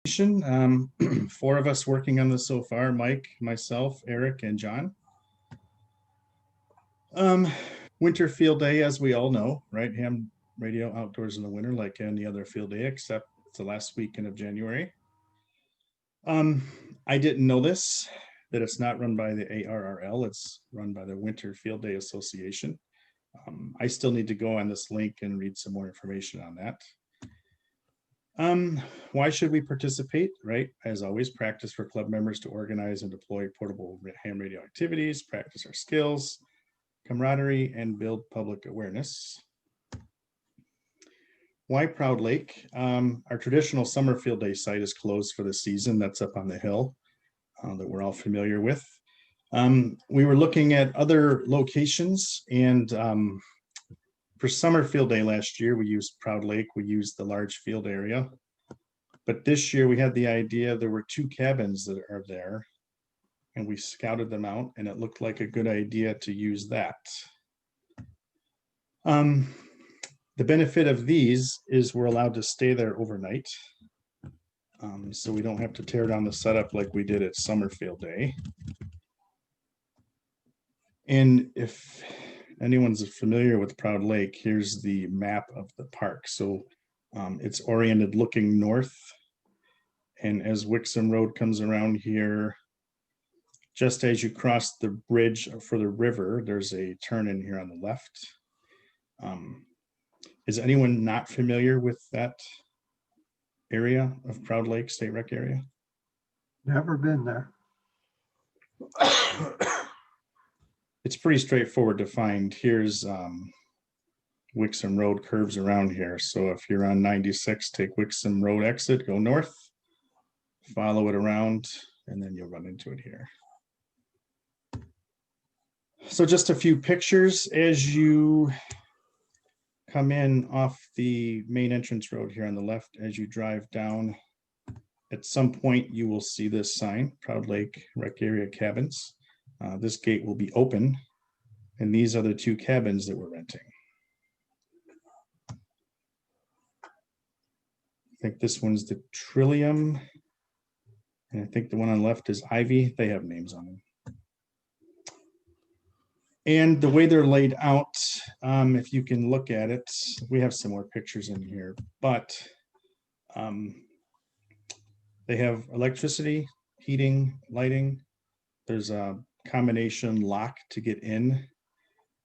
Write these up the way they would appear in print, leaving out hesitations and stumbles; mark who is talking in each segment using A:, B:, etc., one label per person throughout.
A: Four of us working on this so far: Mike, myself, Eric, and John. Um, Winter field day, as we all know, right? Ham radio outdoors in the winter, like any other field day, except it's the last weekend of January. Um, I didn't know this, that it's not run by the ARRL, it's run by the Winter Field Day Association. I still need to go on this link and read some more information on that. Why should we participate, right? As always, practice for club members to organize and deploy portable ham radio activities, practice our skills, camaraderie, and build public awareness. Why Proud Lake? Our traditional summer field day site is closed for the season. That's up on the hill that we're all familiar with. We were looking at other locations, and for summer field day last year, we used Proud Lake. We used the large field area. But this year we had the idea, there were two cabins that are there, and we scouted them out, and it looked like a good idea to use that. The benefit of these is we're allowed to stay there overnight. So we don't have to tear down the setup like we did at summer field day. And if anyone's familiar with Proud Lake, here's the map of the park. So it's oriented looking north. And as Wixom Road comes around here, just as you cross the bridge for the river, there's a turn in here on the left. Is anyone not familiar with that area of Proud Lake State Rec area?
B: Never been there.
A: It's pretty straightforward to find. Here's Wixom Road curves around here. So if you're on 96, take Wixom Road exit, go north, follow it around, and then you'll run into it here. So just a few pictures as you come in off the main entrance road here on the left. As you drive down, at some point you will see this sign, Proud Lake Rec Area Cabins. This gate will be open, and these are the two cabins that we're renting. I think this one's the Trillium, and I think the one on the left is Ivy. They have names on them. And the way they're laid out, if you can look at it, we have some more pictures in here, but they have electricity, heating, lighting. There's a combination lock to get in.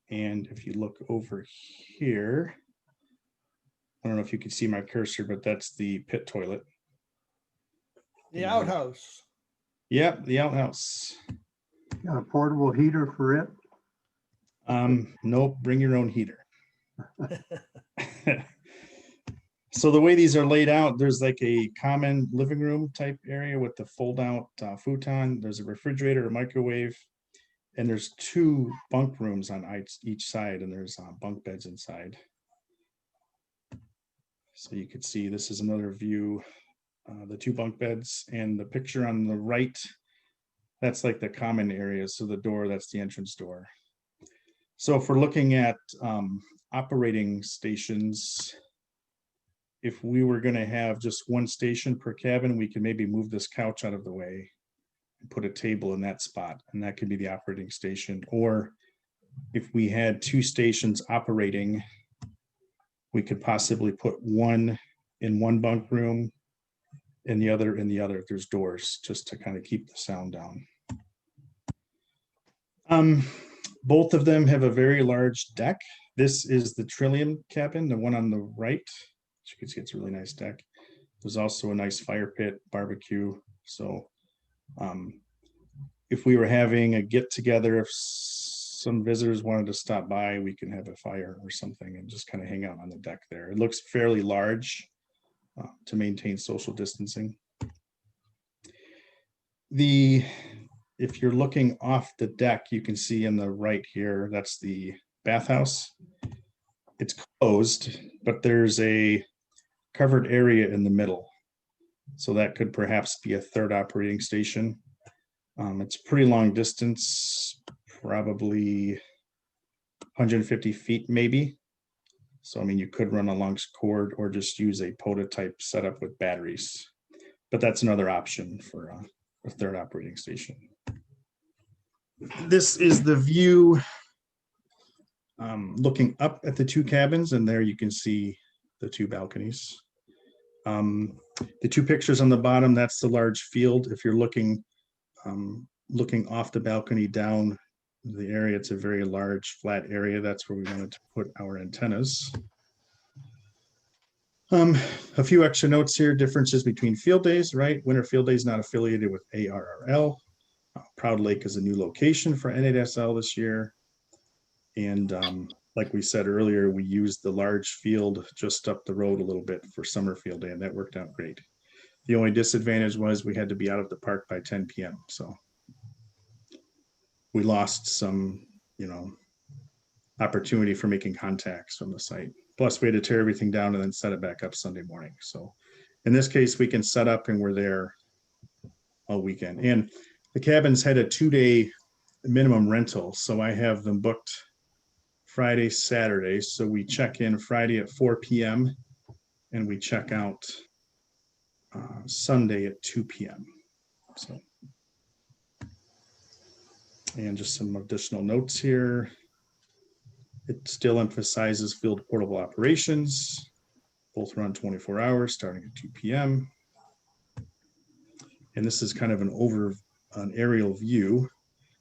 A: And if you look over here, I don't know if you can see my cursor, but that's the pit toilet.
C: The outhouse.
A: Yep, the outhouse.
B: Got a portable heater for it?
A: Nope, bring your own heater. So the way these are laid out, there's like a common living room type area with the fold out futon. There's a refrigerator, a microwave, and there's two bunk rooms on each side, and there's bunk beds inside. So you could see this is another view, the two bunk beds, and the picture on the right, that's like the common area. So the door, that's the entrance door. So if we're looking at operating stations, if we were going to have just one station per cabin, we could maybe move this couch out of the way and put a table in that spot, and that could be the operating station. Or if we had two stations operating, we could possibly put one in one bunk room and the other in the other if there's doors, just to kind of keep the sound down. Both of them have a very large deck. This is the Trillium cabin, the one on the right. You can see it's a really nice deck. There's also a nice fire pit, barbecue. So if we were having a get together, if some visitors wanted to stop by, we can have a fire or something and just kind of hang out on the deck there. It looks fairly large to maintain social distancing. If you're looking off the deck, you can see in the right here, that's the bathhouse. It's closed, but there's a covered area in the middle. So that could perhaps be a third operating station. It's pretty long distance, probably 150 feet maybe. So, I mean, you could run a long cord or just use a POTA type setup with batteries. but that's another option for a third operating station. This is the view looking up at the two cabins, and there you can see the two balconies. The two pictures on the bottom, that's the large field. If you're looking off the balcony down the area, it's a very large flat area. That's where we wanted to put our antennas. A few extra notes here, differences between field days, right? Winter Field Day is not affiliated with ARRL. Proud Lake is a new location for N8SL this year. And like we said earlier, we used the large field just up the road a little bit for Summer Field Day, and that worked out great. The only disadvantage was we had to be out of the park by 10 p.m. So we lost some, opportunity for making contacts from the site. Plus, we had to tear everything down and then set it back up Sunday morning. So in this case, we can set up and we're there all weekend. And the cabins had a 2-day minimum rental. So I have them booked Friday, Saturday. So we check in Friday at 4 p.m. and we check out Sunday at 2 p.m. So, and just some additional notes here. It still emphasizes field portable operations. Both run 24 hours starting at 2 p.m. And this is kind of an aerial view.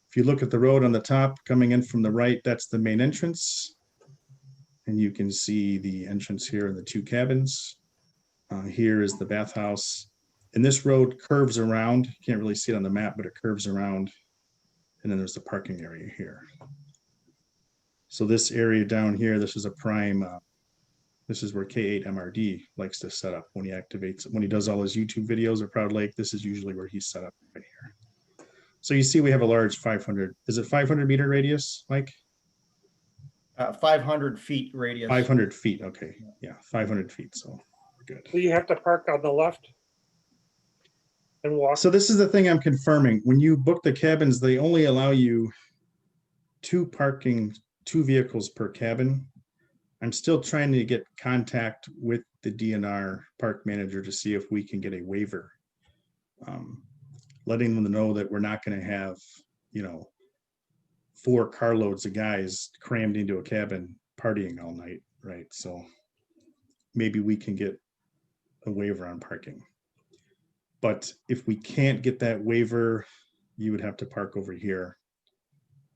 A: If you look at the road on the top coming in from the right, that's the main entrance. And you can see the entrance here in the two cabins. Here is the bathhouse. And this road curves around. You can't really see it on the map, but it curves around. And then there's the parking area here. So this area down here, this is a prime, this is where K8MRD likes to set up when he activates, when he does all his YouTube videos at Proud Lake, this is usually where he's set up right here. So you see we have a large 500, is it 500 meter radius, Mike?
D: 500 feet radius.
A: 500 feet, okay, yeah, 500 feet, so we're good.
E: So you have to park on the left and walk.
A: So this is the thing I'm confirming. When you book the cabins, they only allow you two vehicles per cabin. I'm still trying to get contact with the DNR park manager to see if we can get a waiver. Letting them know that we're not going to have, 4 carloads of guys crammed into a cabin partying all night, right? So maybe we can get a waiver on parking. But if we can't get that waiver, you would have to park over here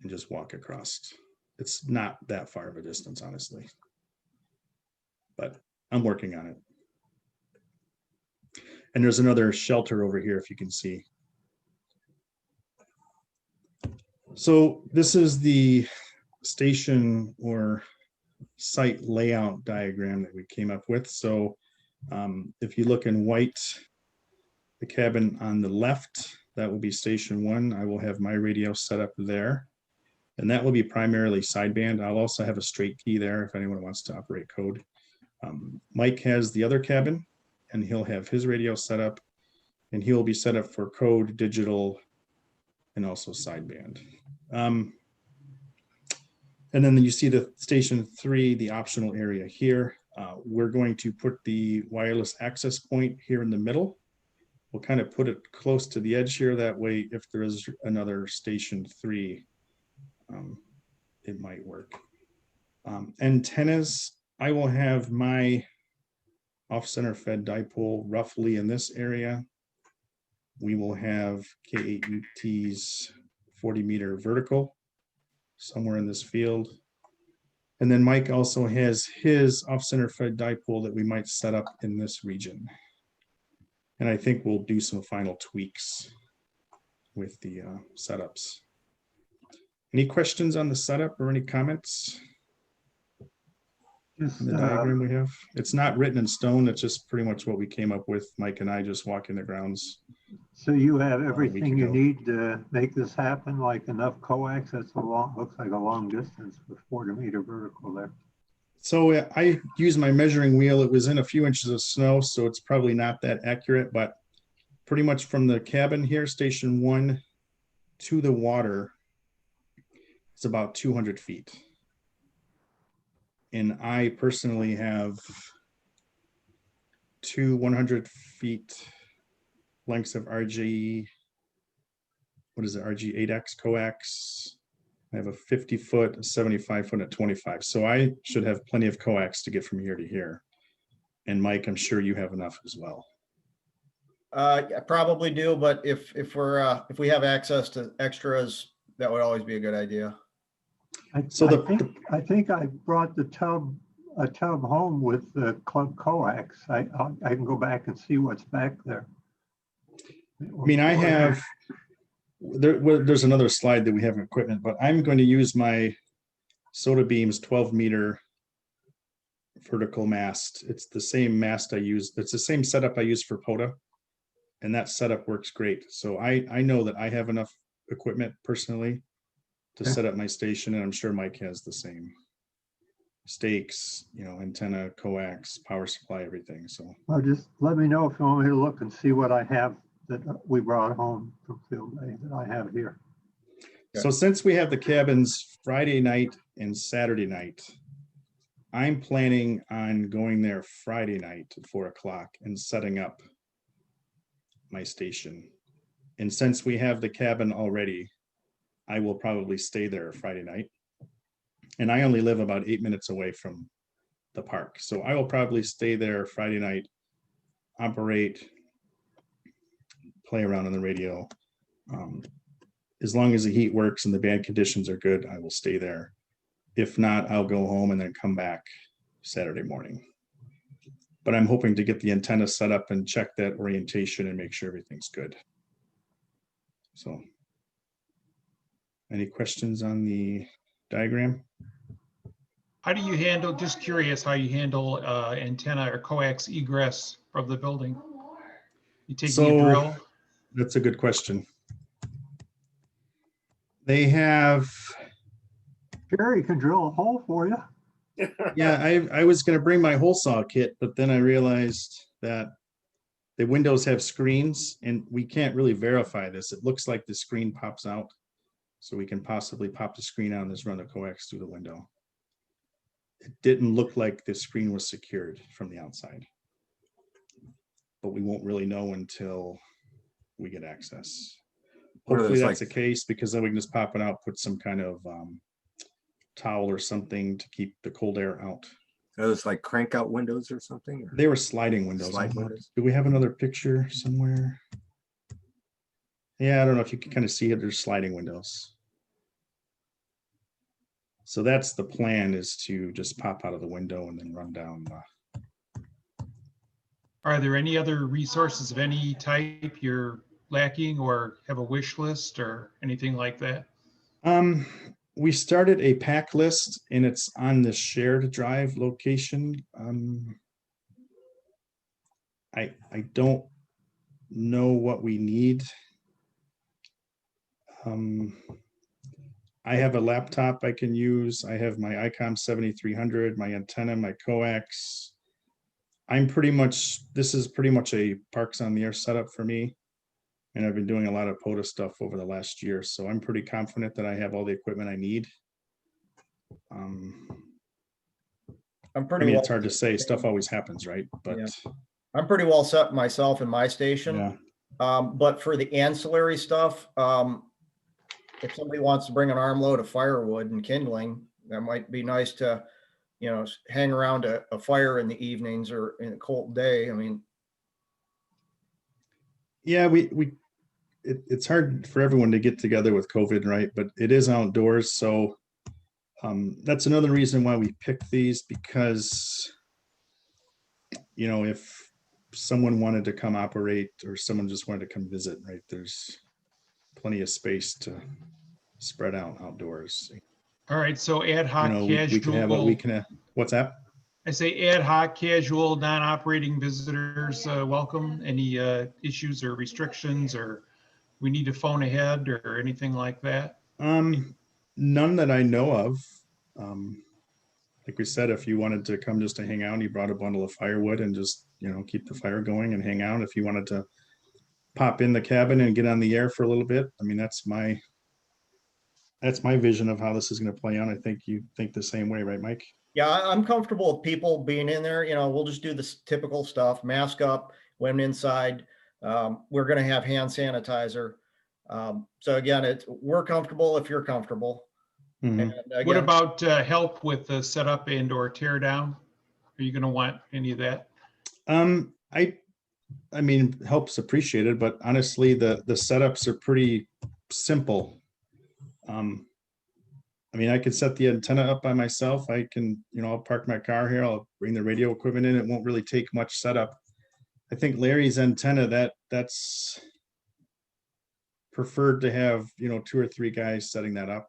A: and just walk across. It's not that far of a distance, honestly, but I'm working on it. And there's another shelter over here, if you can see. So this is the station or site layout diagram that we came up with. So if you look in white, the cabin on the left, that will be station 1. I will have my radio set up there. And that will be primarily sideband. I'll also have a straight key there if anyone wants to operate code. Mike has the other cabin, and he'll have his radio set up, and he will be set up for code, digital, and also sideband. And then you see the station 3, the optional area here. We're going to put the wireless access point here in the middle. We'll kind of put it close to the edge here. That way, if there is another station 3, it might work. Antennas, I will have my off-center fed dipole roughly in this area. We will have K8UT's 40-meter vertical somewhere in this field. And then Mike also has his off-center fed dipole that we might set up in this region. And I think we'll do some final tweaks with the setups. Any questions on the setup or any comments?
B: Just,
A: The diagram we have, it's not written in stone. It's just pretty much what we came up with, Mike and I, just walking the grounds.
B: so you have everything you
A: ago.
B: need to make this happen, like enough coax. That's a long, looks like a long distance with 40-meter vertical there.
A: So I use my measuring wheel. It was in a few inches of snow, so it's probably not that accurate, but pretty much from the cabin here, station 1 to the water, it's about 200 feet. And I personally have 2 100 feet lengths of RG, what is it, RG8X coax. I have a 50-foot, a 75-foot, and a 25. So I should have plenty of coax to get from here to here. And Mike, I'm sure you have enough as well.
D: I probably do, but if we have access to extras, that would always be a good idea.
A: So
B: I think I brought a tub home with the club coax. I can go back and see what's back there.
A: I mean, I have, there's another slide that we have equipment, but I'm going to use my Soda Beams 12-meter vertical mast. It's the same mast I use. It's the same setup I use for POTA. And that setup works great. So I know that I have enough equipment personally to set up my station, and I'm sure Mike has the same. Stakes, antenna, coax, power supply, everything. So
B: Well, just let me know if you want me to look and see what I have that we brought home from field day that I have here.
A: So since we have the cabins Friday night and Saturday night, I'm planning on going there Friday night at 4 o'clock and setting up my station. And since we have the cabin already, I will probably stay there Friday night. And I only live about 8 minutes away from the park. So I will probably stay there Friday night, operate, play around on the radio. As long as the heat works and the band conditions are good, I will stay there. If not, I'll go home and then come back Saturday morning. But I'm hoping to get the antenna set up and check that orientation and make sure everything's good. So, any questions on the diagram?
F: How do you handle, just curious, how you handle antenna or coax egress from the building? You taking a drill?
A: That's a good question. They have,
B: Jerry can drill a hole for you.
A: yeah, I was going to bring my hole saw kit, but then I realized that the windows have screens and we can't really verify this. It looks like the screen pops out. So we can possibly pop the screen out and just run the coax through the window. It didn't look like the screen was secured from the outside. But we won't really know until we get access. Hopefully that's the case, because then we can just pop it out, put some kind of towel or something to keep the cold air out.
G: Those like crank out windows or something? Or
A: They were sliding windows.
G: slide windows?
A: Do we have another picture somewhere? Yeah, I don't know if you can kind of see it. There's sliding windows. So that's the plan, is to just pop out of the window and then run down.
F: Are there any other resources of any type you're lacking or have a wish list or anything like that?
A: We started a pack list and it's on the shared drive location. I don't know what we need. I have a laptop I can use. I have my ICOM 7300, my antenna, my coax. This is pretty much a Parks on the Air setup for me. And I've been doing a lot of POTA stuff over the last year. So I'm pretty confident that I have all the equipment I need. It's hard to say. Stuff always happens, right? But
D: yeah. I'm pretty well set myself in my station.
A: Yeah.
D: But for the ancillary stuff, if somebody wants to bring an armload of firewood and kindling, that might be nice to, hang around a fire in the evenings or in a cold day. I mean,
A: yeah, it's hard for everyone to get together with COVID, right? But it is outdoors. So that's another reason why we picked these, because, if someone wanted to come operate or someone just wanted to come visit, right, there's plenty of space to spread out outdoors.
F: All right, so ad hoc casual.
A: We can have what's that?
F: I say ad hoc casual, non-operating visitors welcome. Any issues or restrictions, or we need to phone ahead or anything like that?
A: None that I know of. Like we said, if you wanted to come just to hang out, you brought a bundle of firewood and just, keep the fire going and hang out. If you wanted to pop in the cabin and get on the air for a little bit, I mean, that's my vision of how this is going to play out. I think you think the same way, right, Mike?
D: yeah, I'm comfortable with people being in there. We'll just do this typical stuff, mask up when inside. We're going to have hand sanitizer. So again, we're comfortable if you're comfortable.
A: Mhm.
D: And
F: What
D: again,
F: about help with the setup and or tear down? Are you gonna want any of that?
A: I mean, help's appreciated, but honestly, the setups are pretty simple. I mean, I could set the antenna up by myself. I can, I'll park my car here. I'll bring the radio equipment in. It won't really take much setup. I think Larry's antenna, that's preferred to have, 2 or 3 guys setting that up.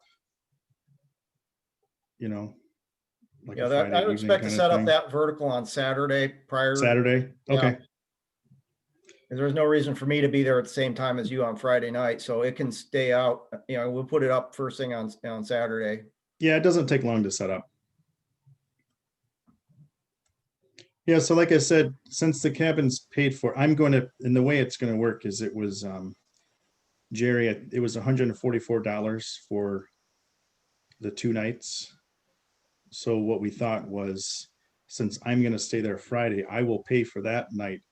A: Like a Friday
D: I would
A: evening
D: expect to
A: kind of
D: set up
A: thing.
D: that vertical on Saturday prior.
A: Saturday,
D: Yeah.
A: okay.
D: There's no reason for me to be there at the same time as you on Friday night, so it can stay out. We'll put it up first thing on Saturday.
A: Yeah, it doesn't take long to set up. Yeah, so like I said, since the cabin's paid for, and the way it's gonna work is it was, Jerry, it was $144 for the 2 nights. So what we thought was, since I'm gonna stay there Friday, I will pay for that night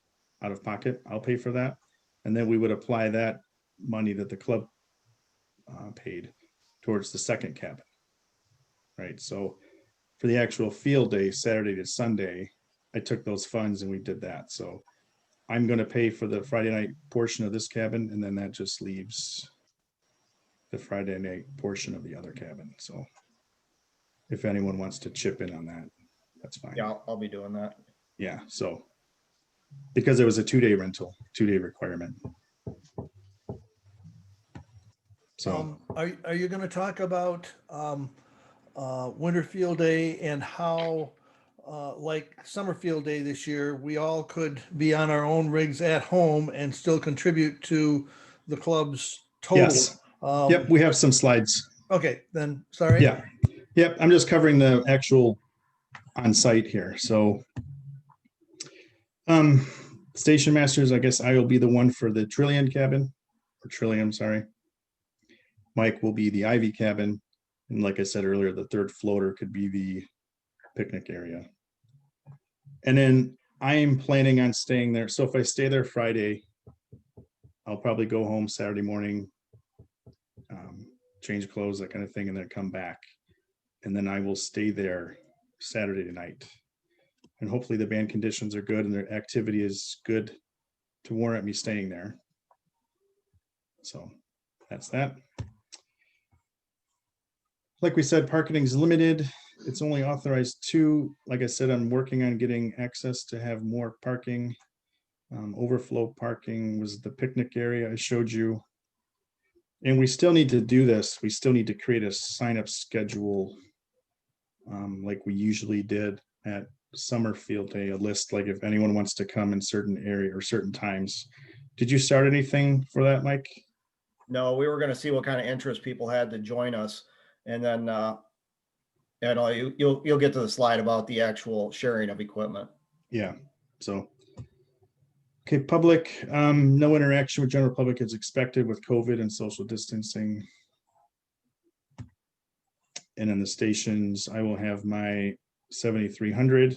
A: out of pocket. I'll pay for that. And then we would apply that money that the club paid towards the second cabin. Right, so for the actual field day, Saturday to Sunday, I took those funds and we did that. So I'm going to pay for the Friday night portion of this cabin, and then that just leaves the Friday night portion of the other cabin. So if anyone wants to chip in on that, that's fine.
D: Yeah, I'll be doing that.
A: Yeah, so because it was a 2-day rental, 2-day requirement. So
C: Are you going to talk about winter field day and how, like summer field day this year, we all could be on our own rigs at home and still contribute to the club's total?
A: yes, yep, we have some slides.
C: Okay, then, sorry.
A: Yeah, yep, I'm just covering the actual on site here. So station masters, I guess I will be the one for the Trillium cabin, or Trillium, sorry. Mike will be the Ivy cabin. And like I said earlier, the third floater could be the picnic area. And then I am planning on staying there. So if I stay there Friday, I'll probably go home Saturday morning, change clothes, that kind of thing, and then come back. And then I will stay there Saturday night. And hopefully the band conditions are good and their activity is good to warrant me staying there. So that's that. Like we said, parking is limited. It's only authorized 2. Like I said, I'm working on getting access to have more parking. Overflow parking was the picnic area I showed you. And we still need to do this. We still need to create a sign-up schedule like we usually did at summer field day, a list, like if anyone wants to come in certain area or certain times. Did you start anything for that, Mike?
D: No, we were going to see what kind of interest people had to join us. And then, you'll get to the slide about the actual sharing of equipment.
A: Yeah, so. Okay, public, no interaction with general public is expected with COVID and social distancing. And in the stations, I will have my 7300,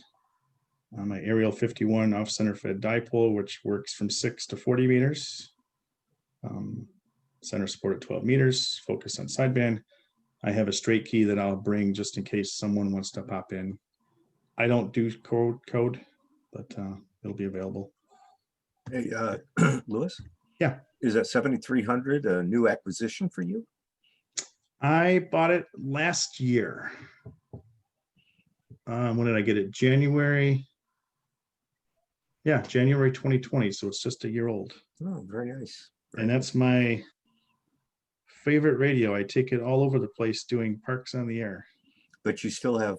A: my Aerial 51 off center fed dipole, which works from 6 to 40 meters. Center support at 12 meters, focus on sideband. I have a straight key that I'll bring just in case someone wants to pop in. I don't do code, but it'll be available.
G: Hey, Louis?
A: Yeah.
G: Is that 7300 a new acquisition for you?
A: I bought it last year. When did I get it? January. Yeah, January 2020. So it's just a year old.
G: Oh, very nice.
A: And that's my favorite radio. I take it all over the place doing Parks on the Air.
G: But you still have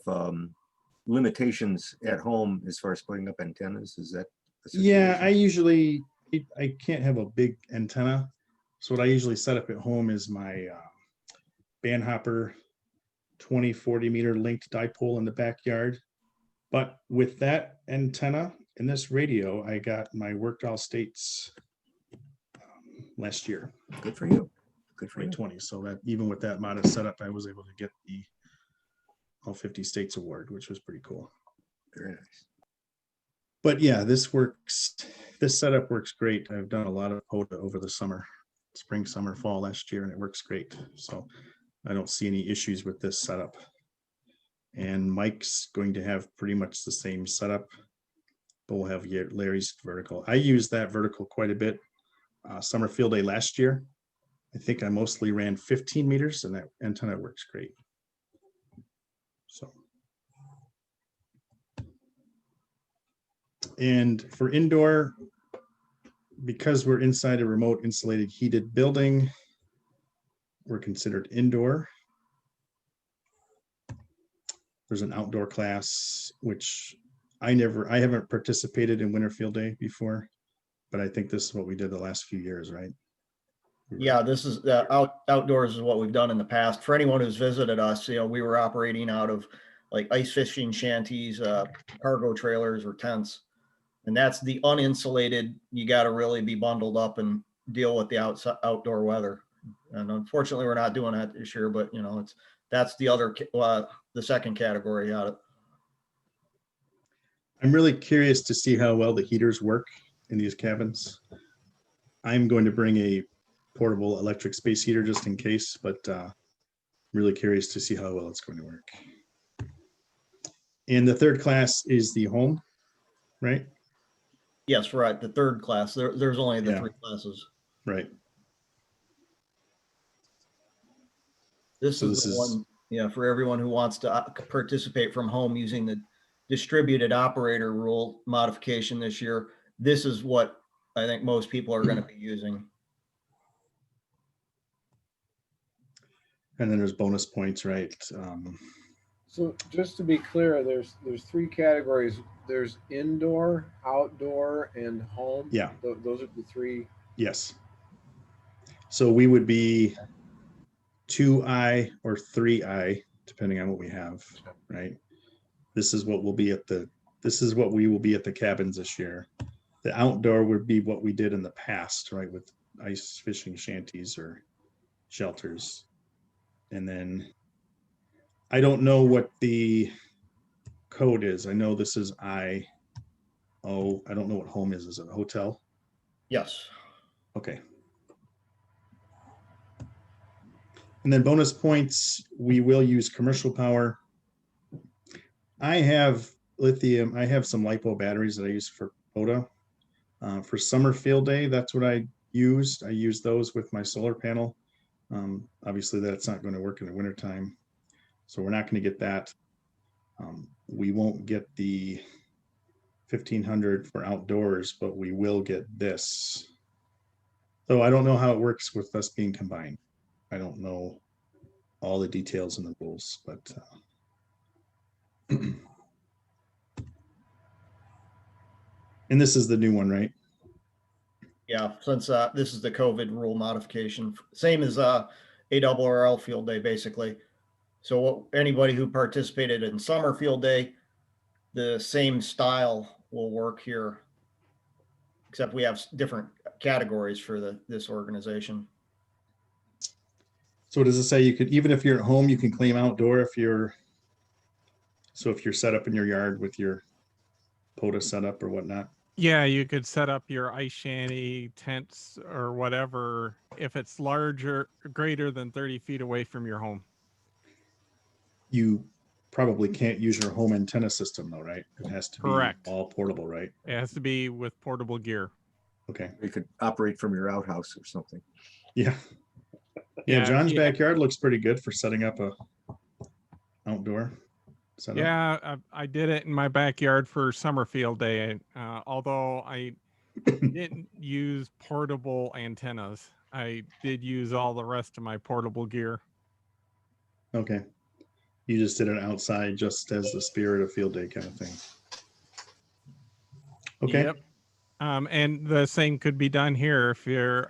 G: limitations at home as far as putting up antennas. Is that?
A: Yeah, I can't have a big antenna. So what I usually set up at home is my band hopper 20-40 meter linked dipole in the backyard. But with that antenna and this radio, I got my worked all states last year.
G: Good for you. Good for you.
A: 2020. So that even with that modest setup, I was able to get the All 50 States Award, which was pretty cool.
G: Very nice.
A: But yeah, this works. This setup works great. I've done a lot of POTA over the summer, spring, summer, fall last year, and it works great. So I don't see any issues with this setup. And Mike's going to have pretty much the same setup, but we'll have Larry's vertical. I used that vertical quite a bit. Summer field day last year, I think I mostly ran 15 meters, and that antenna works great. So. And for indoor, because we're inside a remote insulated heated building, we're considered indoor. There's an outdoor class, which I haven't participated in winter field day before, but I think this is what we did the last few years, right?
D: Yeah, this is outdoors is what we've done in the past. For anyone who's visited us, we were operating out of like ice fishing shanties, cargo trailers or tents. And that's the uninsulated. You got to really be bundled up and deal with the outdoor weather. And unfortunately, we're not doing that this year, but that's the other, the second category out of.
A: I'm really curious to see how well the heaters work in these cabins. I'm going to bring a portable electric space heater just in case, but really curious to see how well it's going to work. And the third class is the home, right?
D: Yes, right. The third class. There's only the 3 classes.
A: Right.
D: This is the one, for everyone who wants to participate from home using the distributed operator rule modification this year. This is what I think most people are going to be using.
A: And then there's bonus points, right?
E: So just to be clear, there's 3 categories. There's indoor, outdoor, and home.
A: Yeah.
E: Those are the 3.
A: Yes. So we would be 2I or 3I, depending on what we have, right? This is what we will be at the cabins this year. The outdoor would be what we did in the past, right? With ice fishing shanties or shelters. And then I don't know what the code is. I know this is I don't know what home is. Is it a hotel?
D: Yes.
A: Okay. And then bonus points, we will use commercial power. I have lithium, I have some LiPo batteries that I use for POTA. For summer field day, that's what I used. I used those with my solar panel. Obviously that's not going to work in the wintertime. So we're not going to get that. We won't get the 1500 for outdoors, but we will get this. So I don't know how it works with us being combined. I don't know all the details in the rules, but and this is the new one, right?
D: Yeah, since this is the COVID rule modification, same as ARRL field day, basically. So anybody who participated in summer field day, the same style will work here, except we have different categories for this organization.
A: So does it say you could, even if you're at home, you can claim outdoor if you're set up in your yard with your POTA setup or whatnot?
H: Yeah, you could set up your ice shanty tents or whatever if it's greater than 30 feet away from your home.
A: You probably can't use your home antenna system though, right? It has to be all portable, right?
H: It has to be with portable gear.
A: Okay.
G: You could operate from your outhouse or something.
A: Yeah. Yeah, John's backyard looks pretty good for setting up a outdoor setup.
H: Yeah, I did it in my backyard for summer field day. Although I didn't use portable antennas, I did use all the rest of my portable gear.
A: Okay. You just did it outside just as the spirit of field day kind of thing. Okay.
H: Yep. And the same could be done here if you're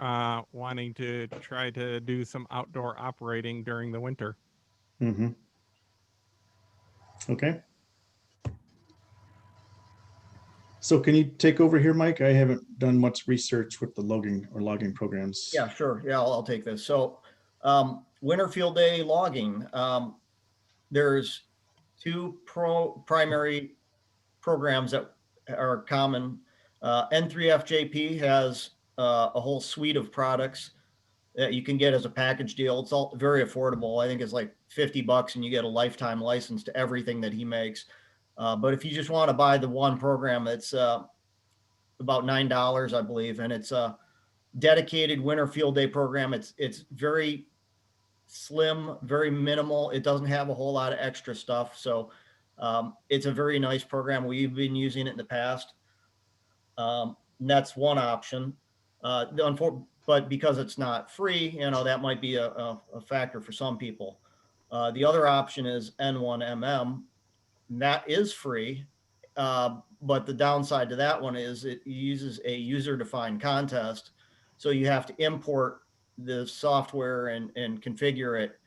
H: wanting to try to do some outdoor operating during the winter.
A: Mm-hmm. Okay. So can you take over here, Mike? I haven't done much research with the logging programs.
D: Yeah, sure. Yeah, I'll take this. So winter field day logging. There's 2 primary programs that are common. N3FJP has a whole suite of products that you can get as a package deal. It's all very affordable. I think it's like $50 and you get a lifetime license to everything that he makes. But if you just want to buy the one program, it's about $9, I believe, and it's a dedicated winter field day program. It's very slim, very minimal. It doesn't have a whole lot of extra stuff. So it's a very nice program. We've been using it in the past. And that's one option. But because it's not free, that might be a factor for some people. The other option is N1MM. That is free. But the downside to that one is it uses a user-defined contest. So you have to import the software and configure it,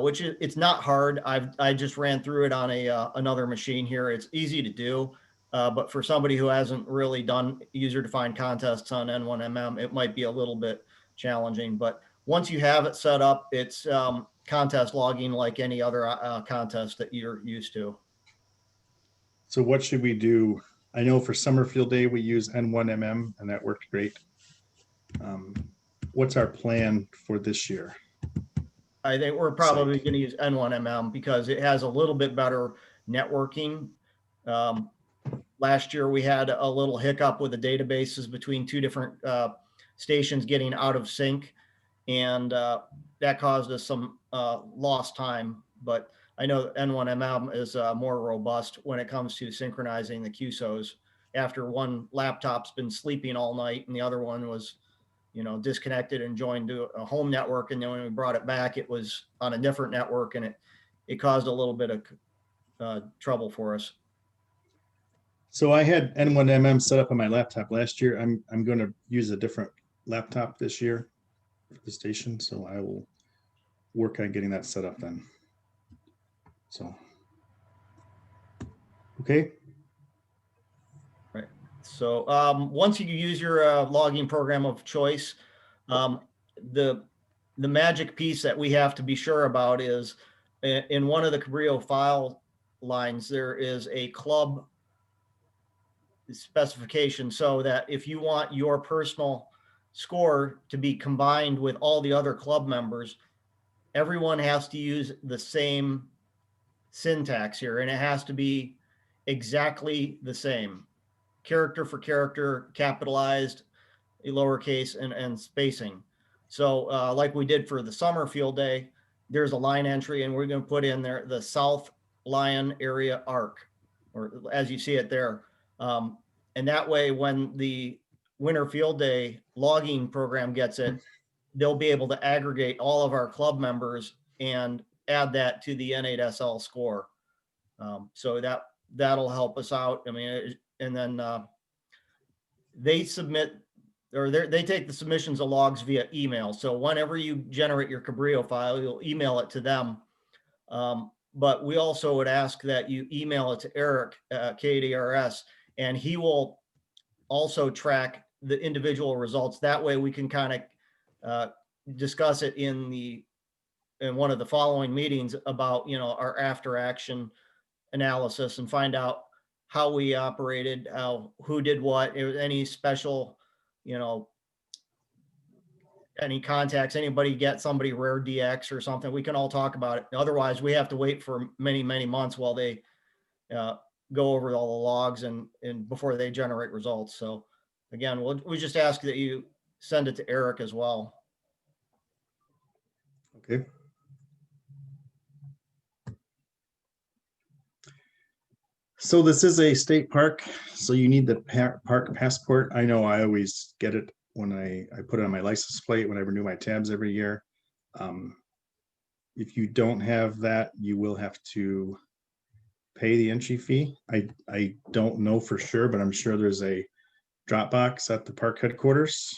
D: which it's not hard. I just ran through it on another machine here. It's easy to do. But for somebody who hasn't really done user-defined contests on N1MM, it might be a little bit challenging. But once you have it set up, it's contest logging like any other contest that you're used to.
A: So what should we do? I know for summer field day, we use N1MM and that worked great. What's our plan for this year?
D: I think we're probably going to use N1MM because it has a little bit better networking. Last year we had a little hiccup with the databases between two different stations getting out of sync, and that caused us some lost time. But I know N1MM is more robust when it comes to synchronizing the QSOs. After one laptop's been sleeping all night and the other one was, disconnected and joined to a home network, and then when we brought it back, it was on a different network, and it caused a little bit of trouble for us.
A: So I had N1MM set up on my laptop last year. I'm going to use a different laptop this year for the station, so I will work on getting that set up then. So, okay.
D: Right. So once you use your logging program of choice, the magic piece that we have to be sure about is in one of the Cabrillo file lines, there is a club specification, so that if you want your personal score to be combined with all the other club members, everyone has to use the same syntax here, and it has to be exactly the same, character for character, capitalized, lowercase, and spacing. So like we did for the summer field day, there's a line entry, and we're going to put in there the South Lyon area ARC, or as you see it there. And that way, when the winter field day logging program gets it, they'll be able to aggregate all of our club members and add that to the N8SL score. So that'll help us out. I mean, and then they submit, or they take the submissions of logs via email. So whenever you generate your Cabrillo file, you'll email it to them. But we also would ask that you email it to Eric, KDRS, and he will also track the individual results. That way we can kind of discuss it in one of the following meetings about, our after action analysis, and find out how we operated, who did what, any special, any contacts, anybody get somebody rare DX or something, we can all talk about it. Otherwise, we have to wait for many, many months while they go over all the logs and before they generate results. So again, we just ask that you send it to Eric as well.
A: Okay. So this is a state park, so you need the park passport. I know I always get it when I put it on my license plate when I renew my tabs every year. If you don't have that, you will have to pay the entry fee. I don't know for sure, but I'm sure there's a drop box at the park headquarters,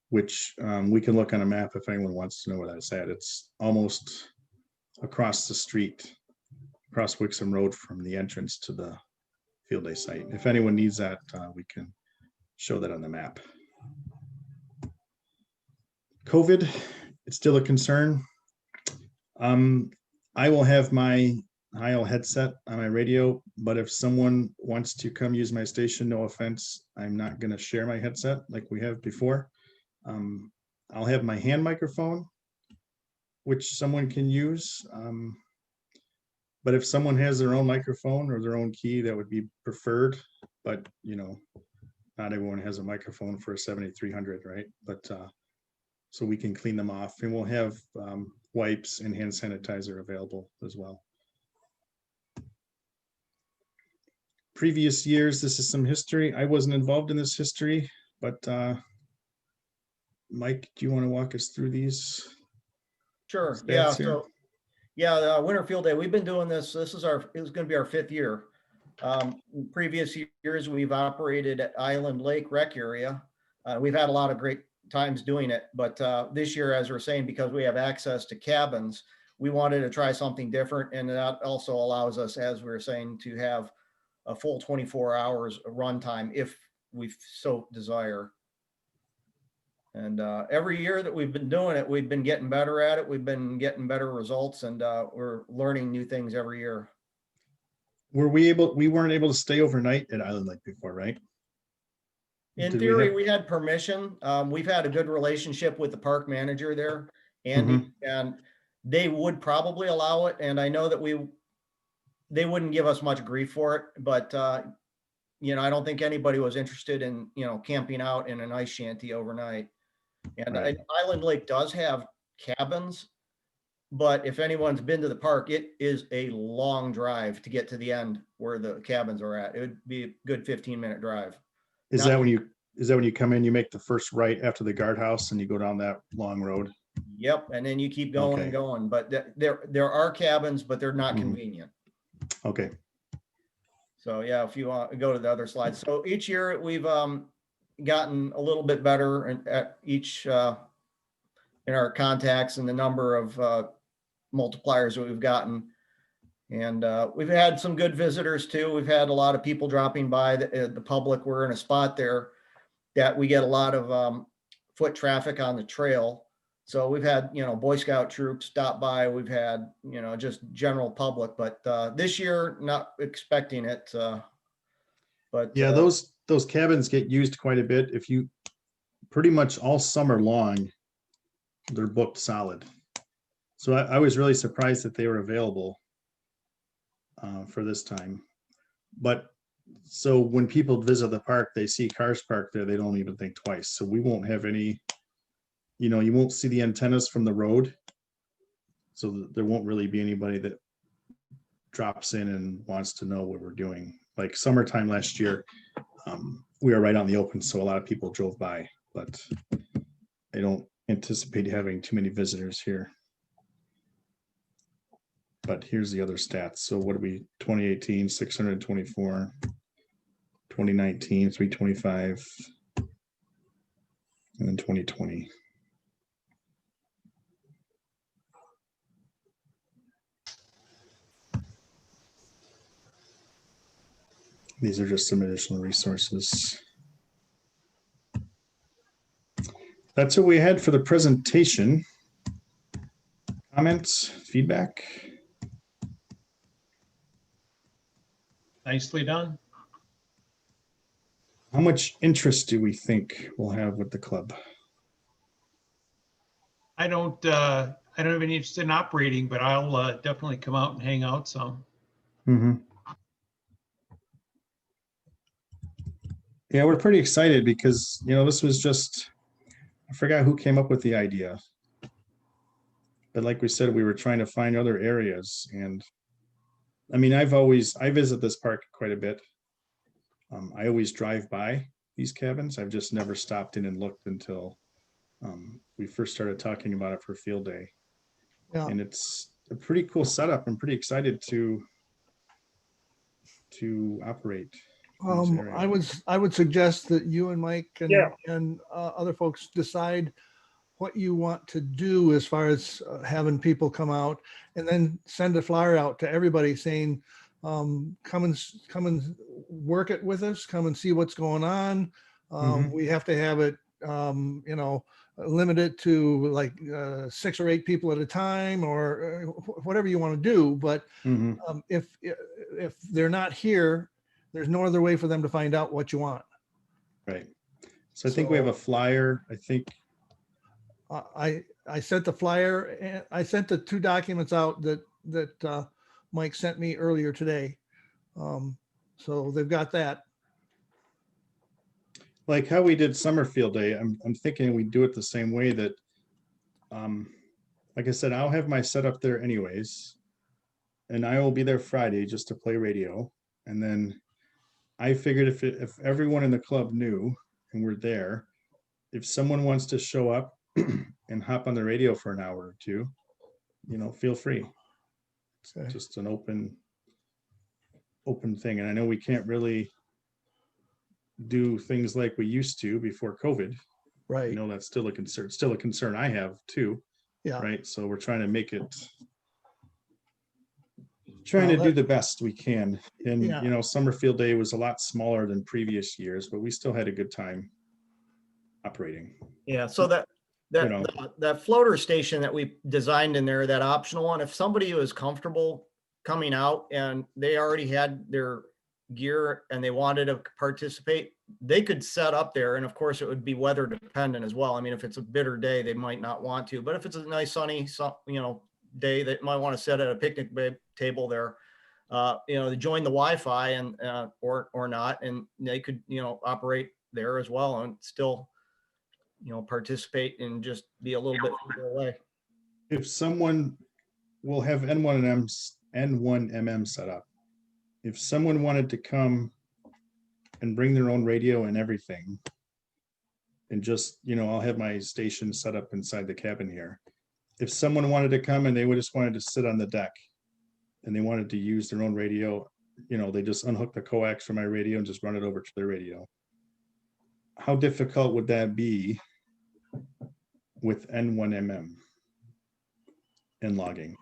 A: which we can look on a map if anyone wants to know where that's at. It's almost across the street, across Wixom Road from the entrance to the field day site. If anyone needs that, we can show that on the map. COVID, it's still a concern. I will have my Heil headset on my radio, but if someone wants to come use my station, no offense, I'm not gonna share my headset like we have before. I'll have my hand microphone, which someone can use. But if someone has their own microphone or their own key, that would be preferred. But, you know, not everyone has a microphone for a 7300, right? But so we can clean them off, and we'll have wipes and hand sanitizer available as well. Previous years, this is some history. I wasn't involved in this history, but Mike, do you want to walk us through these?
D: Sure. Yeah.
A: Stats here?
D: So, yeah, the Winter Field Day, we've been doing this. It was going to be our 5th year. In previous years, we've operated at Island Lake Rec Area. We've had a lot of great times doing it, but this year, as we're saying, because we have access to cabins, we wanted to try something different. And that also allows us, as we were saying, to have a full 24 hours of runtime if we so desire. And every year that we've been doing it, we've been getting better at it. We've been getting better results, and we're learning new things every year.
A: We weren't able to stay overnight at Island Lake before, right?
D: In
A: Did we
D: theory,
A: have-
D: we had permission. We've had a good relationship with the park manager there, Andy, and they would probably allow it. And I know that they wouldn't give us much grief for it, but you know, I don't think anybody was interested in, you know, camping out in an ice shanty overnight. And
A: Right.
D: Island Lake does have cabins, but if anyone's been to the park, it is a long drive to get to the end where the cabins are at. It would be a good 15-minute drive.
A: Is
D: Not-
A: that when you come in, you make the first right after the guardhouse and you go down that long road?
D: Yep, and then you keep going
A: Okay.
D: and going. But there are cabins, but they're not
A: Mhm.
D: convenient.
A: Okay.
D: So yeah, if you want to go to the other slide. So each year we've gotten a little bit better at each in our contacts and the number of multipliers that we've gotten. And we've had some good visitors too. We've had a lot of people dropping by the public. We're in a spot there that we get a lot of foot traffic on the trail. So we've had, you know, Boy Scout troops stop by. We've had, you know, just general public, but this year, not expecting it. But
A: Yeah, those cabins get used quite a bit. If you pretty much all summer long, they're booked solid. So I was really surprised that they were available for this time. But so when people visit the park, they see cars parked there, they don't even think twice. So we won't have any, you know, you won't see the antennas from the road. So there won't really be anybody that drops in and wants to know what we're doing. Like summertime last year, we were right on the open, so a lot of people drove by, but I don't anticipate having too many visitors here. But here's the other stats. So what are we, 2018, 624, 2019, 325, and then 2020. These are just some additional resources. That's what we had for the presentation. Comments, feedback?
F: Nicely done.
A: How much interest do we think we'll have with the club?
F: I don't have any interest in operating, but I'll definitely come out and hang out some.
A: Yeah, we're pretty excited because, you know, this was just, I forgot who came up with the idea. But like we said, we were trying to find other areas. And I mean, I visit this park quite a bit. I always drive by these cabins. I've just never stopped in and looked until we first started talking about it for field day.
C: Yeah.
A: And it's a pretty cool setup. I'm pretty excited to operate.
C: I would suggest that you and Mike and,
I: Yeah.
C: and other folks decide what you want to do as far as having people come out, and then send a flyer out to everybody saying, come and work it with us, come and see what's going on.
A: Mhm.
C: We have to have it, you know, limit it to like 6 or 8 people at a time, or whatever you want to do. But
A: Mhm.
C: if they're not here, there's no other way for them to find out what you want.
A: Right. So I think we have a flyer. I think,
C: I sent the flyer, and I sent the 2 documents out that Mike sent me earlier today. So they've got that.
A: like how we did Summerfield Day, I'm thinking we do it the same way that, like I said, I'll have my setup there anyways. And I will be there Friday just to play radio. And then I figured if everyone in the club knew and we're there, if someone wants to show up and hop on the radio for an hour or two, feel free. It's
C: Okay.
A: just an open thing. And I know we can't really do things like we used to before COVID.
C: Right.
A: That's still a concern I have too.
C: Yeah.
A: Right. So we're trying to make it, trying to
C: Well,
A: do the best we can. And,
C: Yeah.
A: Summerfield Day was a lot smaller than previous years, but we still had a good time operating.
D: Yeah, so that
A: You know.
D: that floater station that we designed in there, that optional one, if somebody was comfortable coming out and they already had their gear and they wanted to participate, they could set up there. And of course, it would be weather dependent as well. I mean, if it's a bitter day, they might not want to, but if it's a nice sunny, day, they might want to sit at a picnic table there. They join the Wi-Fi and or not, and they could operate there as well and still participate and just be a little bit further away.
A: If someone will have N1MM set up, if someone wanted to come and bring their own radio and everything, and just, I'll have my station set up inside the cabin here. If someone wanted to come and they just wanted to sit on the deck and they wanted to use their own radio, they just unhook the coax from my radio and just run it over to their radio. How difficult would that be with N1MM and logging?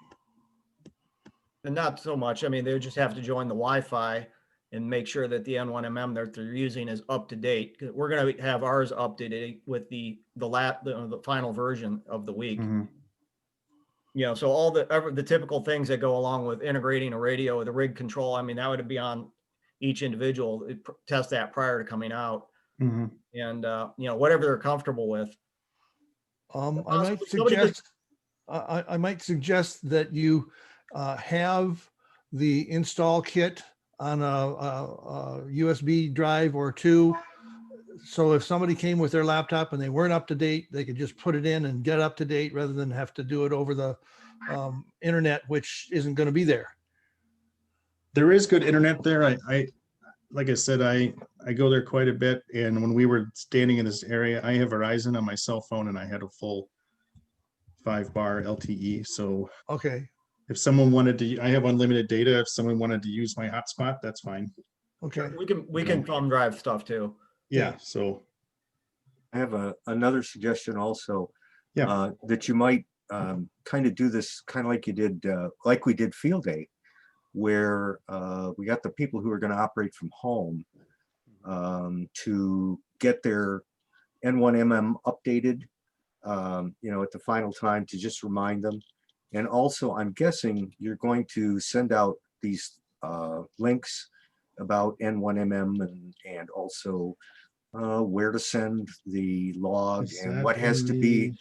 D: And not so much. I mean, they would just have to join the Wi-Fi and make sure that the N1MM that they're using is up to date. We're going to have ours up to date with the final version of the week.
A: Mm-hmm.
D: So all the typical things that go along with integrating a radio with a rig control, I mean, that would be on each individual. Test that prior to coming out.
A: Mm-hmm.
D: And whatever they're comfortable with.
C: I might suggest that you have the install kit on a USB drive or 2. So if somebody came with their laptop and they weren't up to date, they could just put it in and get up to date rather than have to do it over the internet, which isn't going to be there.
A: There is good internet there. I like I said, I go there quite a bit. And when we were standing in this area, I have Verizon on my cell phone and I had a full 5-bar LTE. So
C: okay,
A: if someone wanted to, I have unlimited data. If someone wanted to use my hotspot, that's fine.
C: okay.
D: We can thumb drive stuff too.
A: Yeah. So
G: I have another suggestion also.
A: Yeah.
G: That you might kind of do this kind of like you did, like we did field day, where we got the people who are going to operate from home to get their N1MM updated, at the final time to just remind them. And also, I'm guessing you're going to send out these links about N1MM and also where to send the log and what has to be.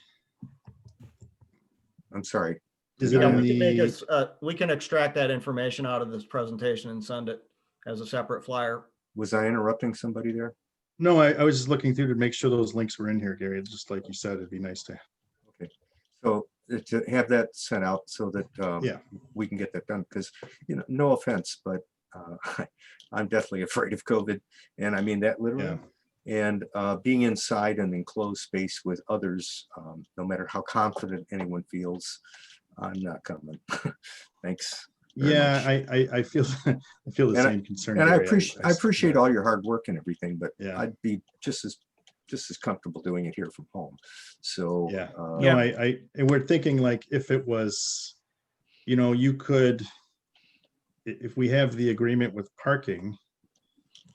G: I'm sorry.
A: Is
D: Yeah,
A: it
D: we can extract that information out of this presentation and send it as a separate flyer.
G: Was I interrupting somebody there?
A: No, I was just looking through to make sure those links were in here, Gary. Just like you said, it'd be nice to.
G: Okay, so to have that sent out so that
A: Yeah.
G: we can get that done, because no offense, but I'm definitely afraid of COVID, and I mean that literally.
A: Yeah.
G: And being inside an enclosed space with others, no matter how confident anyone feels, I'm not coming. Thanks.
A: Yeah, I feel the same concern.
G: And I
A: Gary.
G: appreciate all your hard work and everything, but
A: Yeah.
G: I'd be just as comfortable doing it here from home. So
A: Yeah. No, and we're thinking like if it was, you could, if we have the agreement with parking,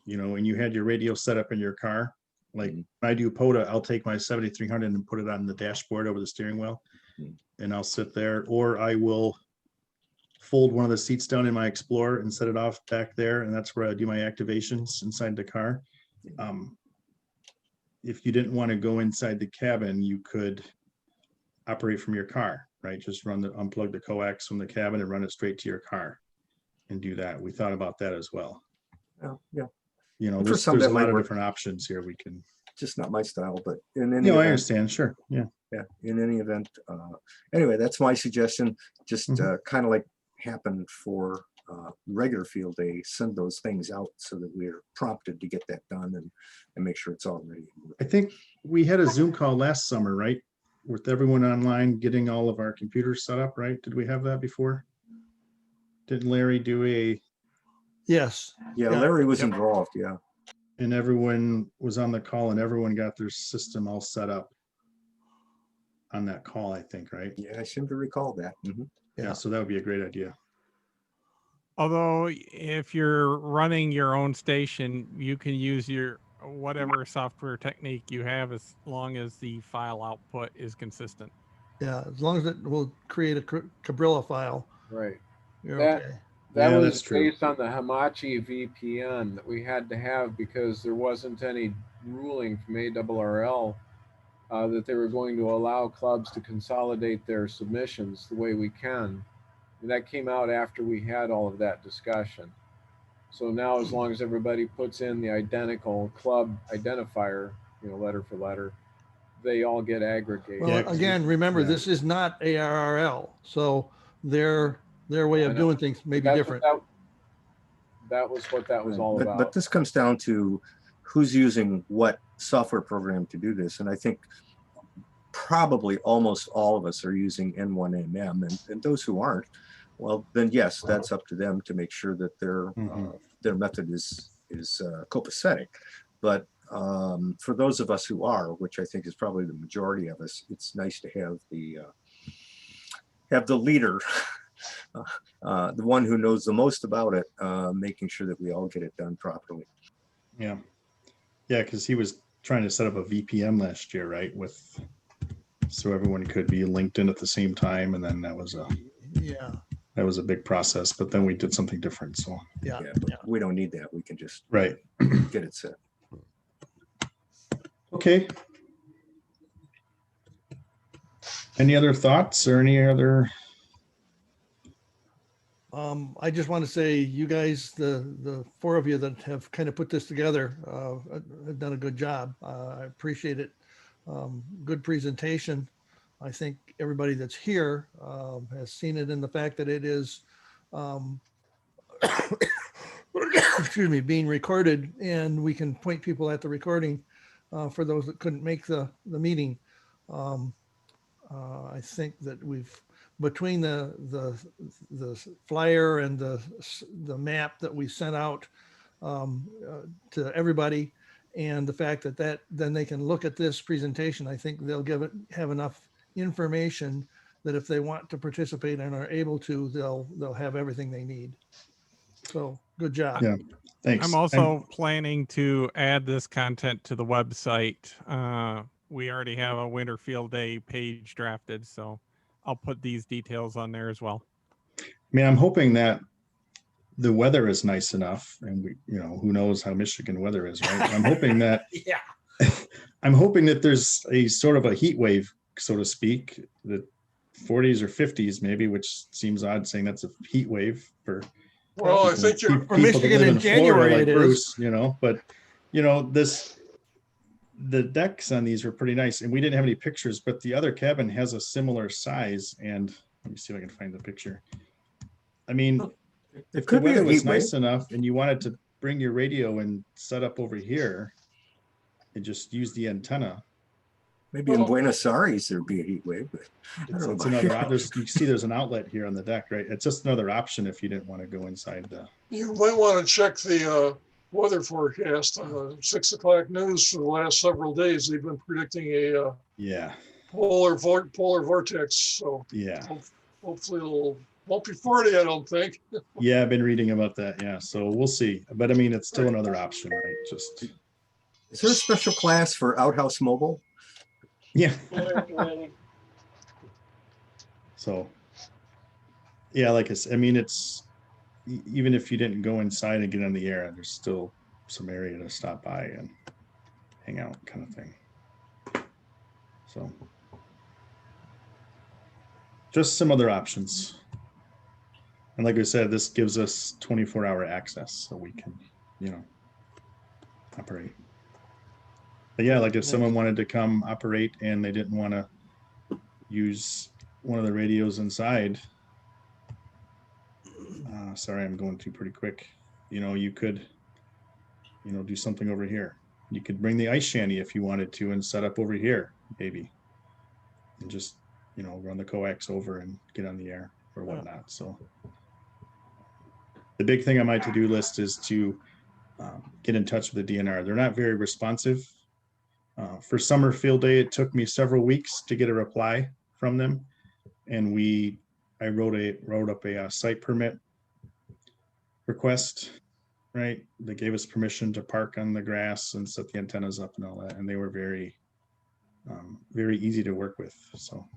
A: and you had your radio set up in your car, Like
G: Mhm.
A: when I do POTA, I'll take my 7300 and put it on the dashboard over the steering wheel.
G: Mhm.
A: And I'll sit there, or I will fold one of the seats down in my Explorer and set it off back there. And that's where I do my activations inside the car. If you didn't want to go inside the cabin, you could operate from your car, right? Just unplug the coax from the cabin and run it straight to your car and do that. We thought about that as well.
G: Yeah,
A: You know,
G: For
A: there's
G: some
A: a
G: that might
A: lot of
G: work.
A: different options here we can.
G: just not my style, but in any
A: No, I
G: event,
A: understand. Sure. Yeah.
G: yeah, in any event, anyway, that's my suggestion. Just
A: Mhm.
G: kind of like happened for regular field day, send those things out so that we're prompted to get that done and make sure it's all ready.
A: I think we had a Zoom call last summer, right? With everyone online, getting all of our computers set up, right? Did we have that before? Didn't Larry do
C: Yes.
G: Yeah,
C: Yeah.
G: Larry was
H: Yep.
G: involved, yeah.
A: and everyone was on the call and everyone got their system all set up on that call, I think, right?
G: Yeah, I seem to recall that. Mhm.
A: Yeah, so that would be a great idea.
H: Although if you're running your own station, you can use your whatever software technique you have as long as the file output is consistent.
C: Yeah. As long as it will create a Cabrilla file,
E: Right.
C: you're
E: That-
C: okay.
E: That
A: Yeah,
E: was
A: that's true.
E: based on the Hamachi VPN that we had to have because there wasn't any ruling from ARRL that they were going to allow clubs to consolidate their submissions the way we can. And that came out after we had all of that discussion. So now, as long as everybody puts in the identical club identifier, letter for letter, they all get aggregated.
C: Well,
A: Yeah, 'cause
C: again, remember,
A: yeah.
C: this is not ARRL, so their way
E: I
C: of
E: know.
C: doing things may be
E: That's
C: different.
E: that was what that was all
G: But
E: about.
G: this comes down to who's using what software program to do this. And I think probably almost all of us are using N1MM, and those who aren't, well, then yes, that's up to them to make sure that their method is copacetic. But for those of us who are, which I think is probably the majority of us, it's nice to have the leader, the one who knows the most about it, making sure that we all get it done properly.
A: Yeah. Yeah, because he was trying to set up a VPN last year, right? So everyone could be linked in at the same time. And then that was a big process, but then we did something different. So
C: Yeah.
G: But we don't need that. We can just
A: right.
G: get it set.
A: Okay. Any other thoughts or any other?
C: I just want to say you guys, the four of you that have kind of put this together, have done a good job. I appreciate it. Good presentation. I think everybody that's here has seen it in the fact that it is, excuse me, being recorded, and we can point people at the recording for those that couldn't make the meeting. I think that we've, between the flyer and the map that we sent out to everybody, and the fact that then they can look at this presentation, I think they'll have enough information that if they want to participate and are able to, they'll have everything they need. So good job.
A: Yeah. Thanks.
H: I'm also planning to add this content to the website. We already have a winter field day page drafted, so I'll put these details on there as well.
A: I mean, I'm hoping that the weather is nice enough, and who knows how Michigan weather is, right? I'm hoping that I'm hoping that there's a sort of a heat wave, so to speak, the 40s or 50s maybe, which seems odd saying that's a heat wave for.
I: Well, I think you're
C: For Michigan in January, it is.
A: But the decks on these were pretty nice, and we didn't have any pictures, but the other cabin has a similar size. And let me see if I can find the picture. I mean, if the
G: could be a
A: weather was
G: heat wave.
A: nice enough and you wanted to bring your radio and set up over here and just use the antenna.
G: Maybe in Buenos Aires there'd be a heat wave, but
A: It's another. You see, there's an outlet here on the deck, right? It's just another option if you didn't want to go inside the.
I: You might want to check the weather forecast on the 6 o'clock news for the last several days. They've been predicting a polar vortex. So
A: yeah,
I: hopefully it won't be 40. I don't think.
A: Yeah, I've been reading about that. Yeah, so we'll see. But I mean, it's still another option, right? Just.
G: Is there a special class for outhouse mobile?
A: Yeah. So, yeah, like I said, I mean, it's even if you didn't go inside and get on the air, there's still some area to stop by and hang out, kind of thing. So, just some other options. And like I said, this gives us 24-hour access, so we can, operate. But yeah, like if someone wanted to come operate and they didn't want to use one of the radios inside, sorry, I'm going through pretty quick. You could, do something over here. You could bring the ice shanty if you wanted to and set up over here, maybe, and just, run the coax over and get on the air or whatnot. So the big thing on my to-do list is to get in touch with the DNR. They're not very responsive. For summer field day, it took me several weeks to get a reply from them, and I wrote up a site permit request. Right, they gave us permission to park on the grass and set the antennas up and all that, and they were very, very easy to work with. So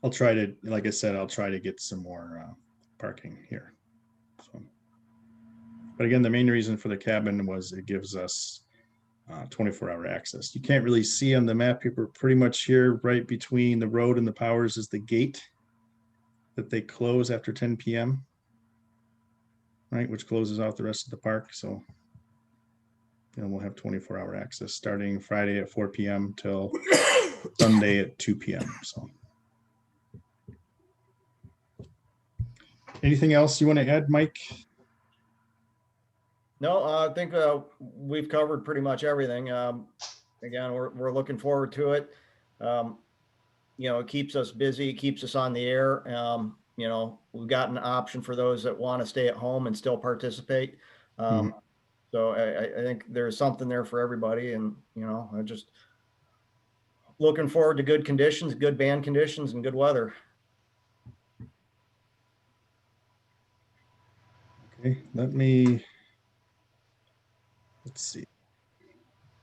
A: I'll try to, like I said, I'll try to get some more parking here. So, but again, the main reason for the cabin was it gives us 24-hour access. You can't really see on the map here, we're pretty much here right between the road and the powers is the gate that they close after 10 p.m. right, which closes out the rest of the park. So we'll have 24-hour access starting Friday at 4 p.m. till Sunday at 2 p.m. So anything else you want to add, Mike?
D: No, I think we've covered pretty much everything. Again, we're looking forward to it. It keeps us busy, it keeps us on the air. We've got an option for those that want to stay at home and still participate. So I think there's something there for everybody, and I just looking forward to good conditions, good band conditions, and good weather.
A: Okay, let's see.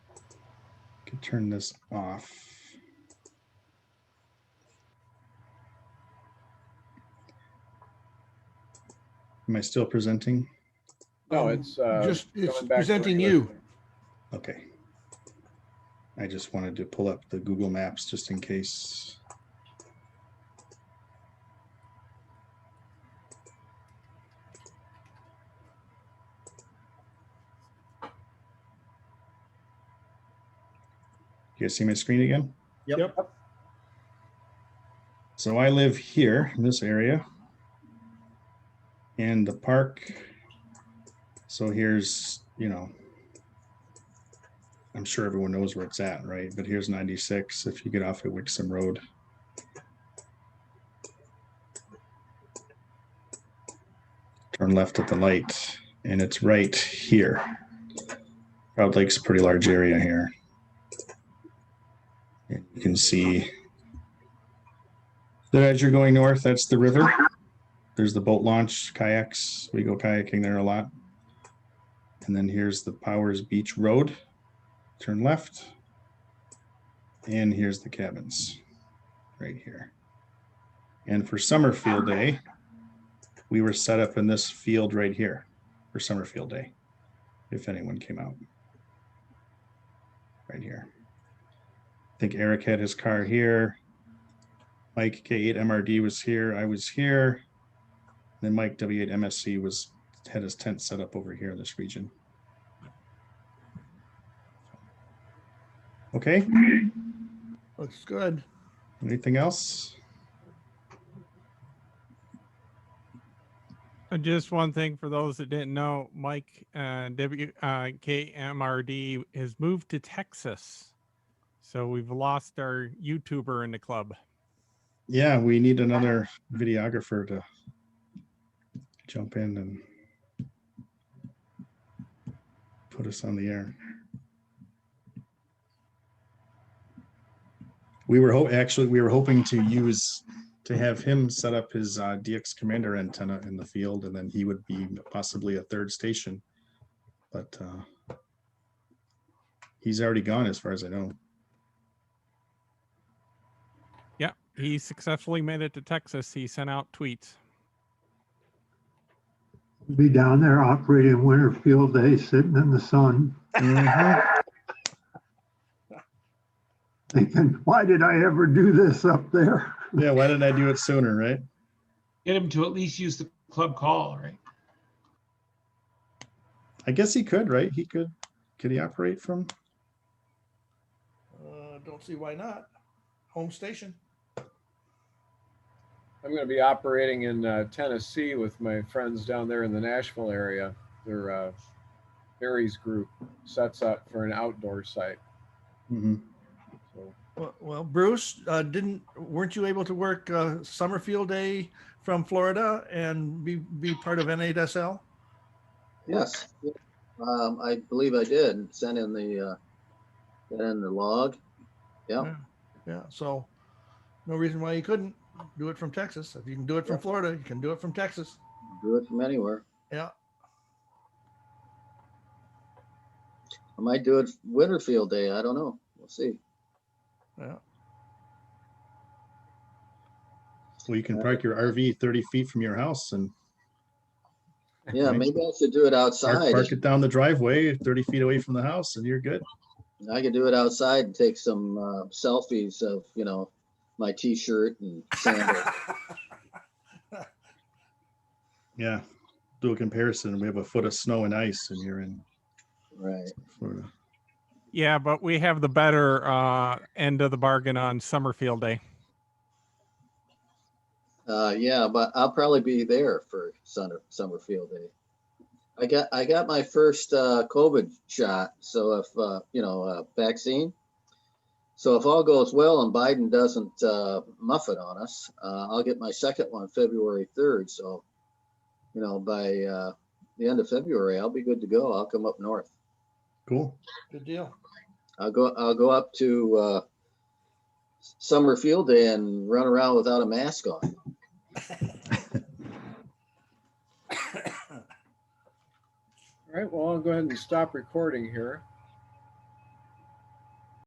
A: I can turn this off. Am I still presenting?
E: No, it's
C: it's
E: back to
C: presenting
E: regular.
C: you.
A: Okay. I just wanted to pull up the Google Maps just in case. You guys see my screen again?
D: Yep.
A: So I live here in this area. And the park, so here's, I'm sure everyone knows where it's at, right? But here's 96 if you get off at Wixom Road. Turn left at the light, and it's right here. Proud Lake's a pretty large area here. And you can see that as you're going north, that's the river. There's the boat launch, kayaks. We go kayaking there a lot. And then here's the Powers Beach Road. Turn left. And here's the cabins right here. And for summer field day, we were set up in this field right here for summer field day, if anyone came out. Right here. I think Eric had his car here. Mike K8 MRD was here. I was here. Then Mike W8 MSC had his tent set up over here in this region. Okay.
C: Looks good.
A: Anything else?
H: Just one thing for those that didn't know, Mike WKMRD has moved to Texas. So we've lost our YouTuber in the club.
A: Yeah, we need another videographer to jump in and put us on the air. We were hoping to have him set up his DX Commander antenna in the field, and then he would be possibly a third station. But He's already gone as far as I know.
H: Yeah, he successfully made it to Texas. He sent out tweets.
B: Be down there operating winter field day, sitting in the sun, thinking, why did I ever do this up there?
A: Yeah, why didn't I do it sooner, right?
F: Get him to at least use the club call, right?
A: I guess he could, right? He could he operate from?
C: Don't see why not. Home station.
E: I'm going to be operating in Tennessee with my friends down there in the Nashville area. Their Barry's group sets up for an outdoor site.
A: Mm-hmm.
E: So
C: Well, Bruce, weren't you able to work summer field day from Florida and be part of N8SL?
J: Yes, I believe I did send in the log. Yeah.
C: Yeah. So no reason why you couldn't do it from Texas. If you can do it from Florida, you can do it from Texas.
J: Do it from anywhere.
C: Yeah.
J: I might do it winter field day. I don't know. We'll see.
C: Yeah.
A: Well, you can park your RV 30 feet from your house and
J: Yeah,
A: Right.
J: maybe I should do it outside.
A: park it down the driveway 30 feet away from the house and you're good.
J: I could do it outside and take some selfies of, my t-shirt and sandals.
A: Yeah. Do a comparison. We have a foot of snow and ice and you're in
J: Right.
A: Florida.
H: Yeah, but we have the better end of the bargain on summer field day.
J: Yeah, but I'll probably be there for summer field day. I got my first COVID shot, so if vaccine. So if all goes well and Biden doesn't muff it on us, I'll get my second one February 3rd. So, by the end of February, I'll be good to go. I'll come up north.
A: Cool.
C: Good deal.
J: I'll go up to summer field day and run around without a mask on.
E: all right, well, I'll go ahead and stop recording here.